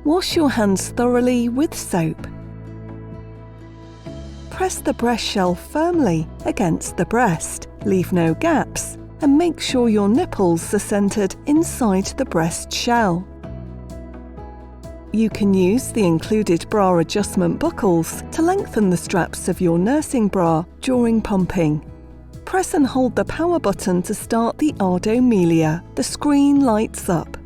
Wash your hands thoroughly with soap. Press the breast shell firmly against the breast, leave no gaps, and make sure your nipples are centered inside the breast shell. You can use the included bra adjustment buckles to lengthen the straps of your nursing bra during pumping. Press and hold the power button to start the Ardomelia. The screen lights up.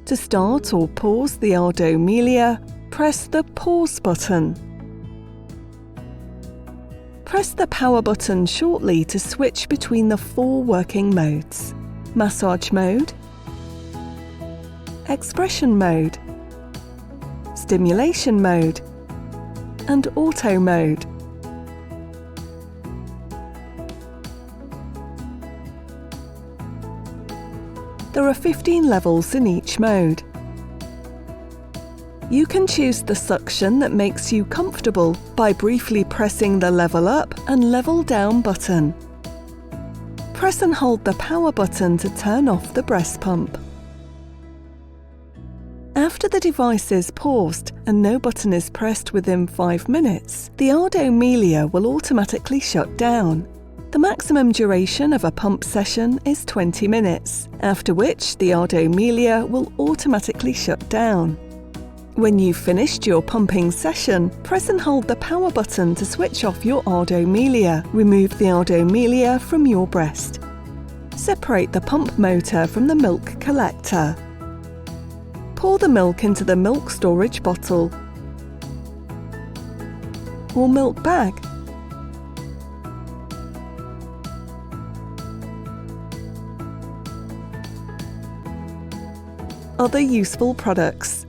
To start or pause the Ardomelia, press the pause button. Press the power button shortly to switch between the 4 working modes: massage mode, expression mode, stimulation mode, and auto mode. There are 15 levels in each mode. You can choose the suction that makes you comfortable by briefly pressing the level up and level down button. Press and hold the power button to turn off the breast pump. After the device is paused and no button is pressed within 5 minutes, the Ardomelia will automatically shut down. The maximum duration of a pump session is 20 minutes, after which the Ardomelia will automatically shut down. When you've finished your pumping session, press and hold the power button to switch off your Ardomelia. Remove the Ardomelia from your breast. Separate the pump motor from the milk collector. Pour the milk into the milk storage bottle or milk bag. Other useful products: